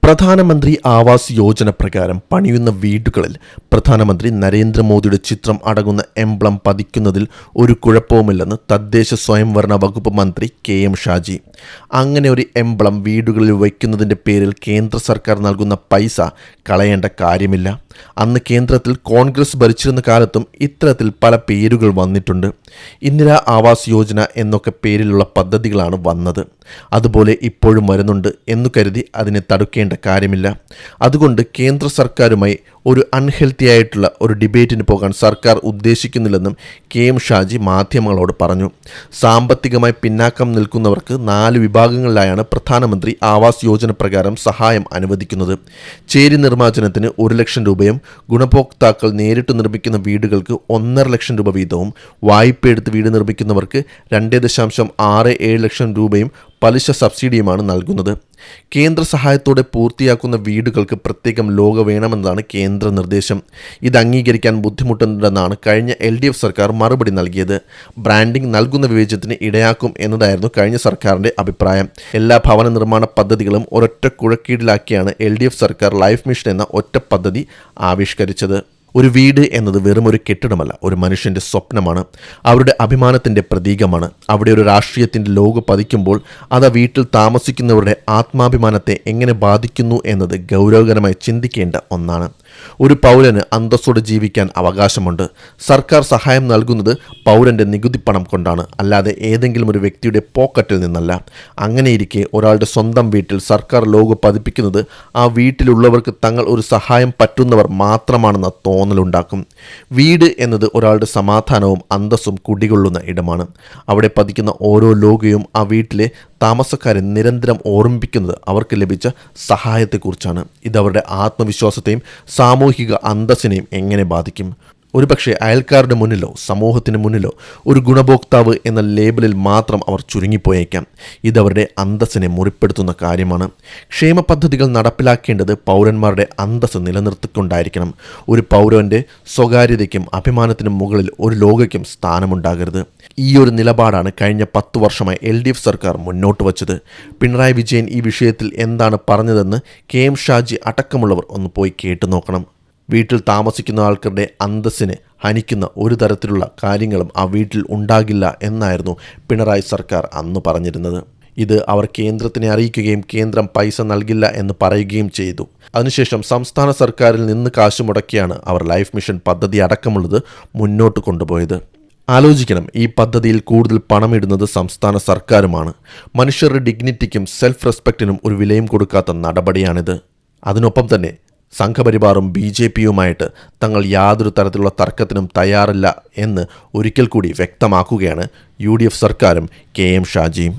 പ്രധാനമന്ത്രി ആവാസ് യോജന പ്രകാരം പണിയുന്ന വീടുകളിൽ പ്രധാനമന്ത്രി നരേന്ദ്രമോദിയുടെ ചിത്രം അടങ്ങുന്ന എംബ്ലം പതിക്കുന്നതിൽ ഒരു കുഴപ്പവുമില്ലെന്ന് തദ്ദേശ സ്വയംഭരണ വകുപ്പ് മന്ത്രി KM ഷാജി. അങ്ങനെ ഒരു എംബ്ലം വീടുകളിൽ വയ്ക്കുന്നതിൻ്റെ പേരിൽ കേന്ദ്ര സർക്കാർ നൽകുന്ന പൈസ കളയേണ്ട കാര്യമില്ല. അന്ന് കേന്ദ്രത്തിൽ കോൺഗ്രസ് ഭരിച്ചിരുന്ന കാലത്തും ഇത്തരത്തിൽ പല പേരുകൾ വന്നിട്ടുണ്ട്. ഇന്ദിരാ ആവാസ് യോജന എന്നൊക്കെ പേരിലുള്ള പദ്ധതികളാണ് വന്നത്. അതുപോലെ ഇപ്പോഴും വരുന്നുണ്ട് എന്നു കരുതി അതിനെ തടുക്കേണ്ട കാര്യമില്ല. അതുകൊണ്ട് കേന്ദ്ര സർക്കാരുമായി ഒരു അൺഹെൽത്തി ആയിട്ടുള്ള ഒരു ഡിബേറ്റിന് പോകാൻ സർക്കാർ ഉദ്ദേശിക്കുന്നില്ലെന്നും KM ഷാജി മാധ്യമങ്ങളോട് പറഞ്ഞു. സാമ്പത്തികമായി പിന്നാക്കം നിൽക്കുന്നവർക്ക് 4 വിഭാഗങ്ങളിലായാണ് പ്രധാനമന്ത്രി ആവാസ് യോജന പ്രകാരം സഹായം അനുവദിക്കുന്നത്. ചേരി നിർമ്മാർജ്ജനത്തിന് 1 ലക്ഷം രൂപയും ഗുണഭോക്താക്കൾ നേരിട്ട് നിർമ്മിക്കുന്ന വീടുകൾക്ക് 1.5 ലക്ഷം രൂപ വീതവും, വായ്പയെടുത്ത് വീട് നിർമ്മിക്കുന്നവർക്ക് 2.67 ലക്ഷം രൂപയും പലിശ സബ്സിഡിയുമാണ് നൽകുന്നത്. കേന്ദ്ര സഹായത്തോടെ പൂർത്തിയാക്കുന്ന വീടുകൾക്ക് പ്രത്യേകം ലോഗോ വേണമെന്നതാണ് കേന്ദ്ര നിർദ്ദേശം. ഇത് അംഗീകരിക്കാൻ ബുദ്ധിമുട്ടുണ്ടെന്നാണ് കഴിഞ്ഞ LDF സർക്കാർ മറുപടി നൽകിയത്. ബ്രാൻഡിംഗ് നൽകുന്ന വിവേചനത്തിന് ഇടയാക്കും എന്നതായിരുന്നു കഴിഞ്ഞ സർക്കാരിൻ്റെ അഭിപ്രായം. എല്ലാ ഭവന നിർമ്മാണ പദ്ധതികളും ഒരൊറ്റ കുഴക്കീഴിലാക്കിയാണ് LDF സർക്കാർ ലൈഫ് മിഷൻ എന്ന ഒറ്റ പദ്ധതി ആവിഷ്കരിച്ചത്. ഒരു വീട് എന്നത് വെറും ഒരു കെട്ടിടമല്ല, ഒരു മനുഷ്യൻ്റെ സ്വപ്നമാണ്, അവരുടെ അഭിമാനത്തിൻ്റെ പ്രതീകമാണ്. അവിടെ ഒരു രാഷ്ട്രീയത്തിൻ്റെ ലോഗോ പതിക്കുമ്പോൾ അത് ആ വീട്ടിൽ താമസിക്കുന്നവരുടെ ആത്മാഭിമാനത്തെ എങ്ങനെ ബാധിക്കുന്നു എന്നത് ഗൗരവകരമായി ചിന്തിക്കേണ്ട ഒന്നാണ്. ഒരു പൗരന് അന്തസ്സോടെ ജീവിക്കാൻ അവകാശമുണ്ട്. സർക്കാർ സഹായം നൽകുന്നത് പൗരൻ്റെ നികുതി പണം കൊണ്ടാണ്, അല്ലാതെ ഏതെങ്കിലും ഒരു വ്യക്തിയുടെ പോക്കറ്റിൽ നിന്നല്ല. അങ്ങനെയിരിക്കെ ഒരാളുടെ സ്വന്തം വീട്ടിൽ സർക്കാർ ലോഗോ പതിപ്പിക്കുന്നത് ആ വീട്ടിലുള്ളവർക്ക് തങ്ങൾ ഒരു സഹായം പറ്റുന്നവർ മാത്രമാണെന്ന തോന്നലുണ്ടാക്കും. വീട് എന്നത് ഒരാളുടെ സമാധാനവും അന്തസ്സും കുടികൊള്ളുന്ന ഇടമാണ്. അവിടെ പതിക്കുന്ന ഓരോ ലോഗോയും ആ വീട്ടിലെ താമസക്കാരെ നിരന്തരം ഓർമ്മിപ്പിക്കുന്നത് അവർക്ക് ലഭിച്ച സഹായത്തെക്കുറിച്ചാണ്. ഇതവരുടെ ആത്മവിശ്വാസത്തെയും സാമൂഹിക അന്തസ്സിനെയും എങ്ങനെ ബാധിക്കും? ഒരുപക്ഷെ അയൽക്കാരുടെ മുന്നിലോ സമൂഹത്തിന് മുന്നിലോ ഒരു ഗുണഭോക്താവ് എന്ന ലേബലിൽ മാത്രം അവർ ചുരുങ്ങിപ്പോയേക്കാം. ഇതവരുടെ അന്തസ്സിനെ മുറിപ്പെടുത്തുന്ന കാര്യമാണ്. ക്ഷേമ പദ്ധതികൾ നടപ്പിലാക്കേണ്ടത് പൗരന്മാരുടെ അന്തസ്സ് നിലനിർത്തിക്കൊണ്ടായിരിക്കണം. ഒരു പൗരൻ്റെ സ്വകാര്യതയ്ക്കും അഭിമാനത്തിനും മുകളിൽ ഒരു ലോഗയ്ക്കും സ്ഥാനമുണ്ടാകരുത്. ഈ ഒരു നിലപാടാണ് കഴിഞ്ഞ 10 വർഷമായി LDF സർക്കാർ മുന്നോട്ട് വച്ചത്. പിണറായി വിജയൻ ഈ വിഷയത്തിൽ എന്താണ് പറഞ്ഞതെന്ന് KM ഷാജി അടക്കമുള്ളവർ ഒന്ന് പോയി കേട്ടു നോക്കണം. വീട്ടിൽ താമസിക്കുന്ന ആൾക്കാരുടെ അന്തസ്സിനെ ഹനിക്കുന്ന ഒരു തരത്തിലുള്ള കാര്യങ്ങളും ആ വീട്ടിൽ ഉണ്ടാകില്ല എന്നായിരുന്നു പിണറായി സർക്കാർ അന്ന് പറഞ്ഞിരുന്നത്. ഇത് അവർ കേന്ദ്രത്തിനെ അറിയിക്കുകയും കേന്ദ്രം പൈസ നൽകില്ല എന്ന് പറയുകയും ചെയ്തു. അതിനുശേഷം സംസ്ഥാന സർക്കാരിൽ നിന്ന് കാശ് മുടക്കിയാണ് അവർ ലൈഫ് മിഷൻ പദ്ധതി അടക്കമുള്ളത് മുന്നോട്ട് കൊണ്ടുപോയത്. ആലോചിക്കണം, ഈ പദ്ധതിയിൽ കൂടുതൽ പണമിടുന്നത് സംസ്ഥാന സർക്കാരുമാണ്. മനുഷ്യരുടെ ഡിഗ്നിറ്റിക്കും സെൽഫ് റെസ്പെക്റ്റിനും ഒരു വിലയും കൊടുക്കാത്ത നടപടിയാണിത്. അതിനൊപ്പം തന്നെ സംഘപരിവാറും BJPയുമായിട്ട് തങ്ങൾ യാതൊരു തരത്തിലുള്ള തർക്കത്തിനും തയ്യാറല്ല എന്ന് ഒരിക്കൽ കൂടി വ്യക്തമാക്കുകയാണ് UDF സർക്കാരും KM ഷാജിയും.